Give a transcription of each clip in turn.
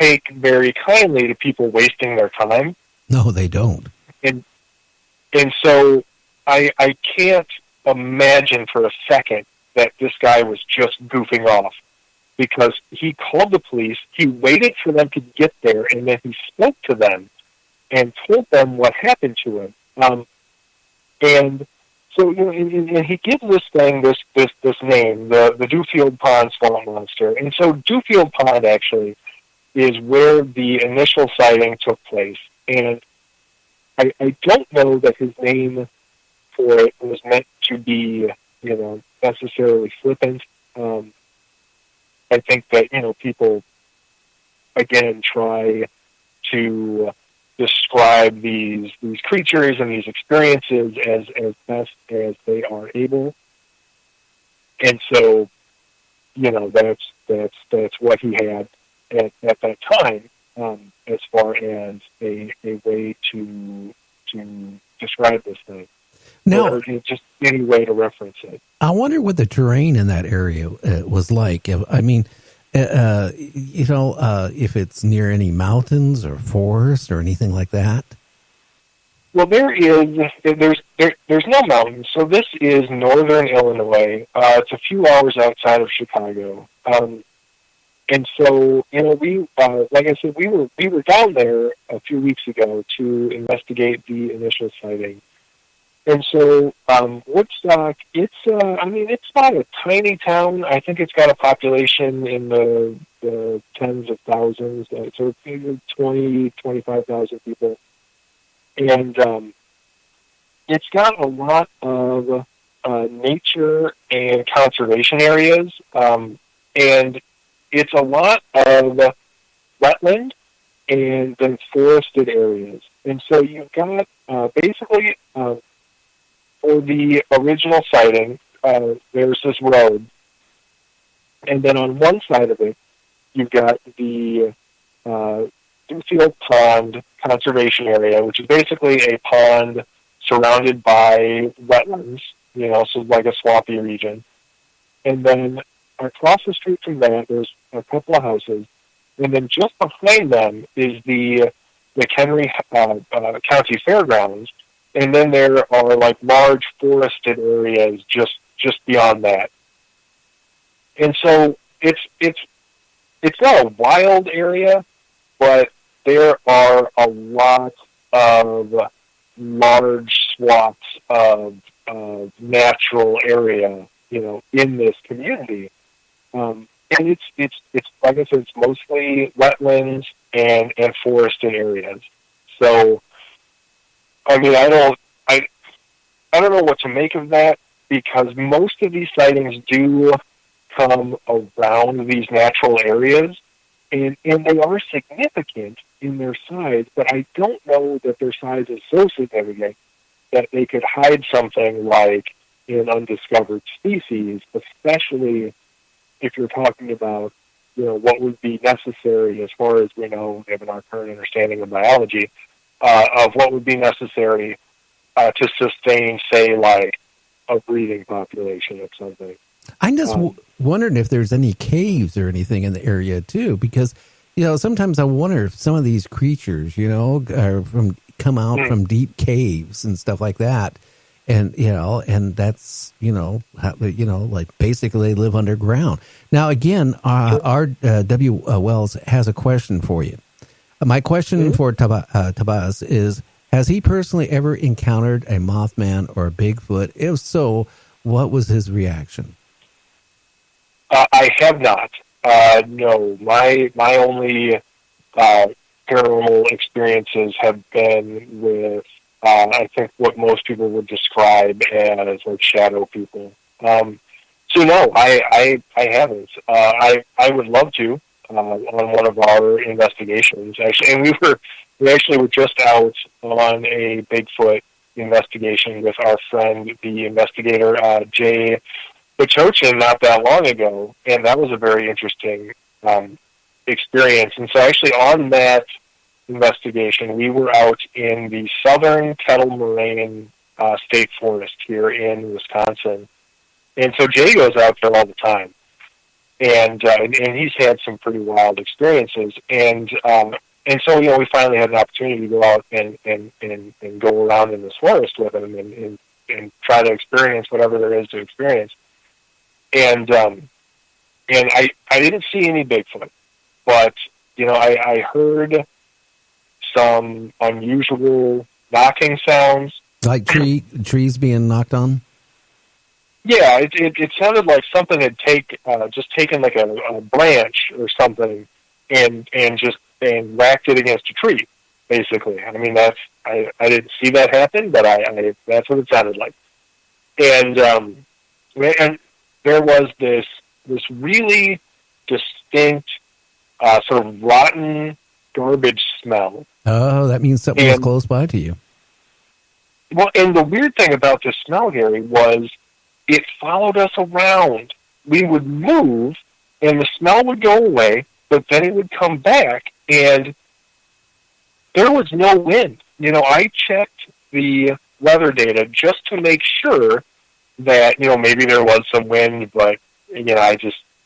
take very kindly to people wasting their time. No, they don't. And so I can't imagine for a second that this guy was just goofing off, because he called the police, he waited for them to get there, and then he spoke to them and told them what happened to him. And so, and he gives this thing this name, the Dewfield Pond Swamp Monster. And so Dewfield Pond actually is where the initial sighting took place. And I don't know that his name for it was meant to be, necessarily flippant. I think that, people, again, try to describe these creatures and these experiences as best as they are able. And so, that's what he had at that time, as far as a way to describe this thing. Now, or just any way to reference it. I wonder what the terrain in that area was like. I mean, if it's near any mountains or forest or anything like that. Well, there's no mountains. So this is northern Illinois. It's a few hours outside of Chicago. And so, we, like I said, we were down there a few weeks ago to investigate the initial sighting. And so, Woodstock, it's not a tiny town. I think it's got a population in the tens of thousands, so maybe 20, 25,000 people. And it's got a lot of nature and conservation areas, and it's a lot of wetland and then forested areas. And so you've got basically... for the original sighting, there's this road, and then on one side of it, you've got the Dewfield Pond Conservation Area, which is basically a pond surrounded by wetlands, so like a swampy region. And then across the street from that, there's a couple of houses, and then just behind them is the McHenry County Fairgrounds. And then there are like large forested areas just beyond that. And so it's not a wild area, but there are a lot of large swaths of natural area, in this community. And it's like I said, it's mostly wetlands and forested areas. So, I mean, I don't know what to make of that, because most of these sightings do come around these natural areas, and they are significant in their size, but I don't know that their size is so significant that they could hide something like an undiscovered species, especially if you're talking about, what would be necessary as far as we know, given our current understanding of biology, of what would be necessary to sustain, say, like a breeding population of something. I'm just wondering if there's any caves or anything in the area too, because sometimes I wonder if some of these creatures, come out from deep caves and stuff like that, and and that's like basically they live underground. Now again, our W. Wells has a question for you. My question for Tobias is, has he personally ever encountered a Mothman or a Bigfoot? If so, what was his reaction? I have not. No, my only paranormal experiences have been with, I think, what most people would describe as like shadow people. So no, I haven't. I would love to. On one of our investigations, actually, and we actually were just out on a Bigfoot investigation with our friend, the investigator Jay Bachochin, not that long ago, and that was a very interesting experience. And so, actually, on that investigation, we were out in the southern Kettle Moraine State Forest here in Wisconsin, and so Jay goes out there all the time. and he's had some pretty wild experiences, and so we finally had an opportunity to go out and go around in this forest with him and try to experience whatever there is to experience, and I didn't see any Bigfoot, but I heard some unusual knocking sounds, like trees being knocked on. Yeah, it sounded like something had just taken like a branch or something and whacked it against a tree, basically. I mean, I didn't see that happen, but I that's what it sounded like. And there was this really distinct sort of rotten garbage smell. Oh, that means something was close by to you. Well, and the weird thing about this smell, Gary, was it followed us around. We would move, and the smell would go away, but then it would come back, and there was no wind. I checked the weather data just to make sure that, maybe there was some wind, but,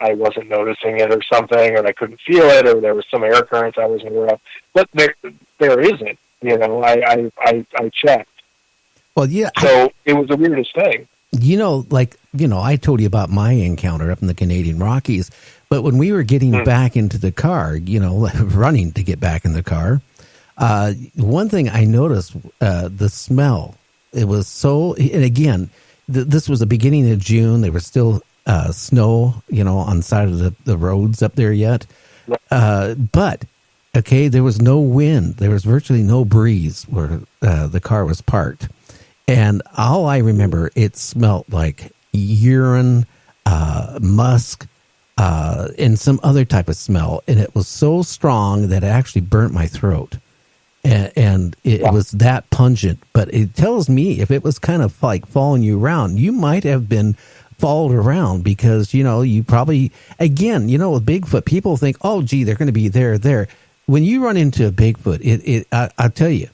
I wasn't noticing it or something, or I couldn't feel it, or there was some air currents I wasn't aware of. But there isn't. I checked. Well, yeah. So it was the weirdest thing. I told you about my encounter up in the Canadian Rockies, but when we were getting back into the car, running to get back in the car, one thing I noticed, the smell, it was so, and again, this was the beginning of June. There was still snow, on the side of the roads up there yet. But, okay, there was no wind. There was virtually no breeze where the car was parked. And all I remember, it smelled like urine, musk, and some other type of smell. And it was so strong that it actually burnt my throat. And it was that pungent. But it tells me if it was kind of like following you around, you might have been followed around because, you probably, again, with Bigfoot, people think, oh, gee, they're going to be there. When you run into a Bigfoot, I'll tell you,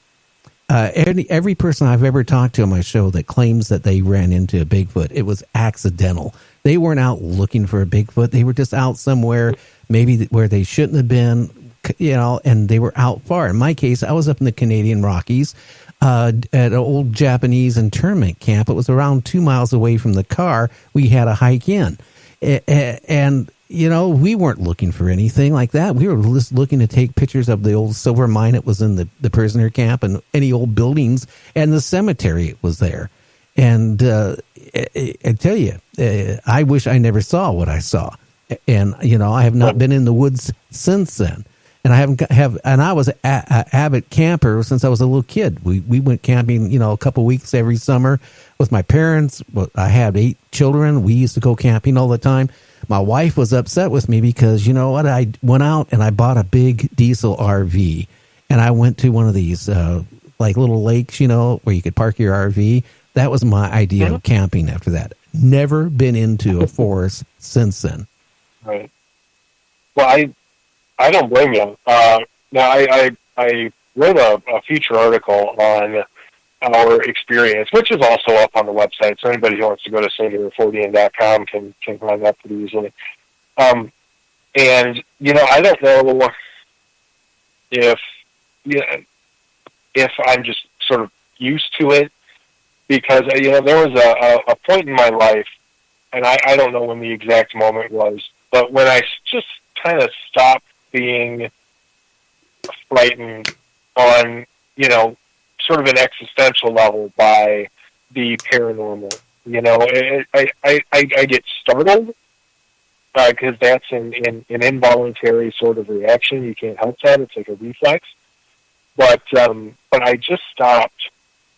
every person I've ever talked to on my show that claims that they ran into a Bigfoot, it was accidental. They weren't out looking for a Bigfoot. They were just out somewhere, maybe where they shouldn't have been, and they were out far. In my case, I was up in the Canadian Rockies at an old Japanese internment camp. It was around 2 miles away from the car. We had a hike in. And we weren't looking for anything like that. We were just looking to take pictures of the old silver mine that was in the prisoner camp and any old buildings and the cemetery was there. And I tell you, I wish I never saw what I saw. And, I have not been in the woods since then. And I was an avid camper since I was a little kid. We went camping, a couple of weeks every summer with my parents. I had 8 children. We used to go camping all the time. My wife was upset with me because, I went out and I bought a big diesel RV. And I went to one of these, like little lakes, where you could park your RV. That was my idea of camping after that. Never been into a forest since then. Right. Well, I don't blame you. Now, I wrote a feature article on our experience, which is also up on the website, so anybody who wants to go to singular40n.com can find that pretty easily. And, I don't know if I'm just sort of used to it, because, there was a point in my life, and I don't know when the exact moment was, but when I just kind of stopped being frightened on, sort of an existential level by the paranormal. I get startled because that's an involuntary sort of reaction. You can't help that; it's like a reflex. But I just stopped.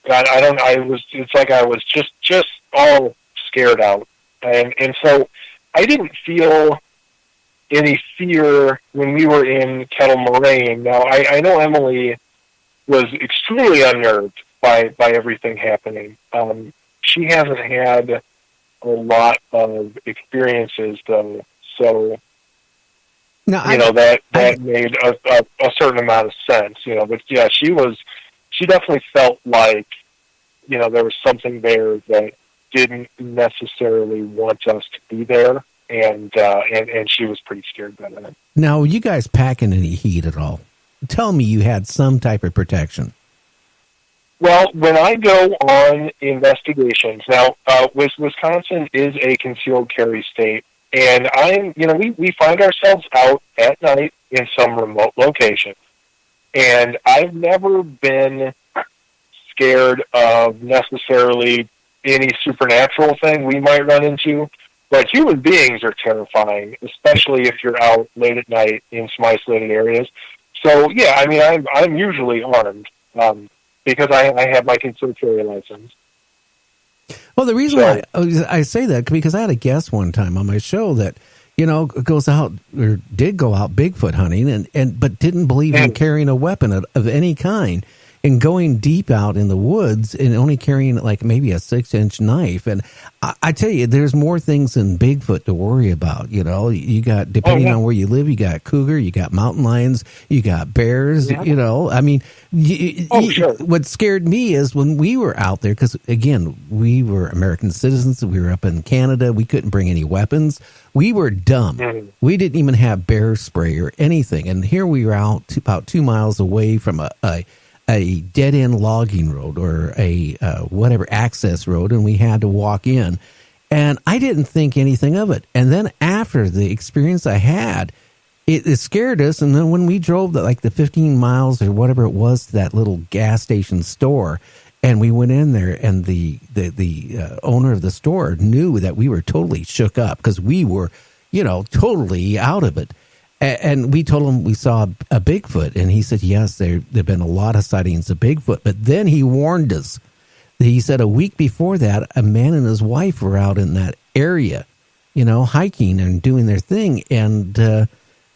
It's like I was just all scared out, and so I didn't feel any fear when we were in Kettle Moraine. Now, I know Emily was extremely unnerved by everything happening. She hasn't had a lot of experiences, though, so no, that made a certain amount of sense. But yeah, she definitely felt like there was something there that didn't necessarily want us to be there. and she was pretty scared by that. Now, you guys packing any heat at all? Tell me you had some type of protection. Well, when I go on investigations, now, Wisconsin is a concealed carry state, and we find ourselves out at night in some remote location, and I've never been scared of necessarily any supernatural thing we might run into, but human beings are terrifying, especially if you're out late at night in some isolated areas. So, yeah, I mean, I'm usually armed, because I have my concealed carry license. Well, the reason why I say that, because I had a guest one time on my show that, goes out or did go out Bigfoot hunting but didn't believe in carrying a weapon of any kind, and going deep out in the woods and only carrying like maybe a 6-inch knife. And I tell you, there's more things than Bigfoot to worry about. You got, depending on where you live, you got cougar, you got mountain lions, you got bears, I mean, sure. What scared me is when we were out there, because again, we were American citizens. We were up in Canada. We couldn't bring any weapons. We were dumb. Mm-hmm. We didn't even have bear spray or anything. And here we were out about 2 miles away from a dead-end logging road or a whatever access road, and we had to walk in. And I didn't think anything of it. And then after the experience I had, it scared us. And then when we drove the 15 miles or whatever it was to that little gas station store, and we went in there, and the owner of the store knew that we were totally shook up because we were, totally out of it. And we told him we saw a Bigfoot, and he said, yes, there have been a lot of sightings of Bigfoot. But then he warned us. He said a week before that, a man and his wife were out in that area, hiking and doing their thing. And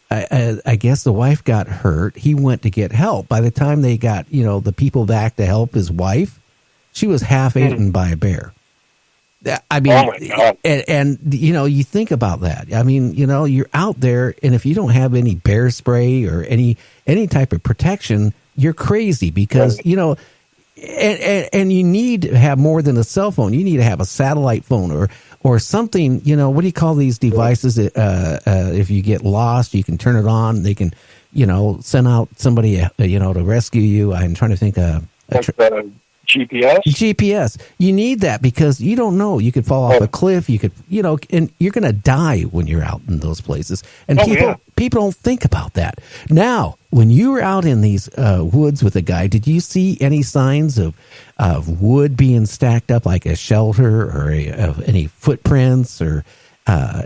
I guess the wife got hurt. He went to get help. By the time they got, the people back to help his wife, she was half eaten by a bear. I mean, oh my God. And you think about that. I mean, you're out there, and if you don't have any bear spray or any type of protection, you're crazy because, and you need to have more than a cell phone. You need to have a satellite phone or something, what do you call these devices? If you get lost, you can turn it on. They can, send out somebody, to rescue you. I'm trying to think GPS? GPS. You need that because you don't know. You could fall off a cliff. You could, and you're going to die when you're out in those places. And people don't think about that. Now, when you were out in these woods with a guy, did you see any signs of wood being stacked up like a shelter or of any footprints or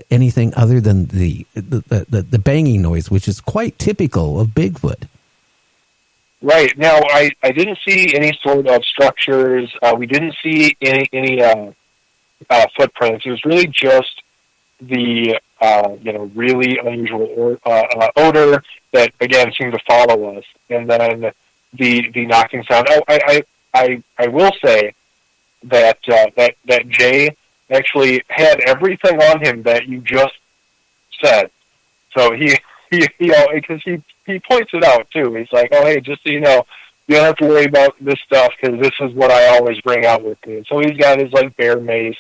anything other than the banging noise, which is quite typical of Bigfoot? Right. Now, I didn't see any sort of structures. We didn't see any footprints. It was really just the, really unusual odor that, again, seemed to follow us. And then the knocking sound. Oh, I will say that Jay actually had everything on him that you just said. So he because he points it out too. He's like, oh, hey, just so you know, you don't have to worry about this stuff because this is what I always bring out with me. And so he's got his bear mace,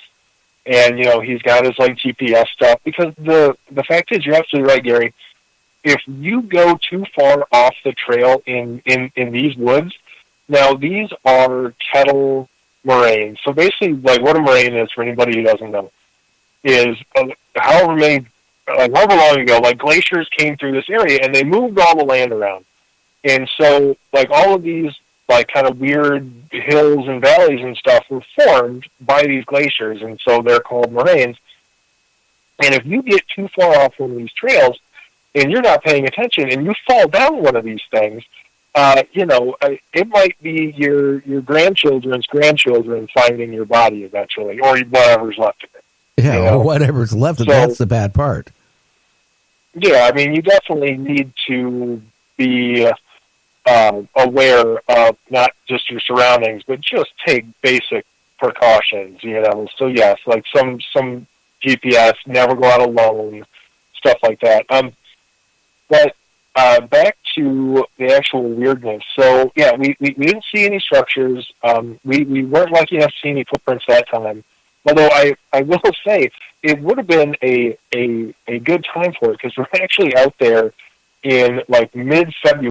and he's got his GPS stuff. Because the fact is, you're absolutely right, Gary. If you go too far off the trail in these woods, now these are kettle moraines. So basically, what a moraine is for anybody who doesn't know is however long ago, glaciers came through this area and they moved all the land around. And so, all of these, kind of weird hills and valleys and stuff were formed by these glaciers, and so they're called moraines. And if you get too far off one of these trails and you're not paying attention and you fall down one of these things, it might be your grandchildren's grandchildren finding your body eventually, or whatever's left of it. Yeah, or whatever's left of that's the bad part. Yeah, I mean, you definitely need to be aware of not just your surroundings, but just take basic precautions, So, yes, some GPS, never go out alone, stuff like that. But back to the actual weirdness. So, yeah, we didn't see any structures. We weren't lucky enough to see any footprints that time. Although I will say it would have been a good time for it because we're actually out there in like mid-February.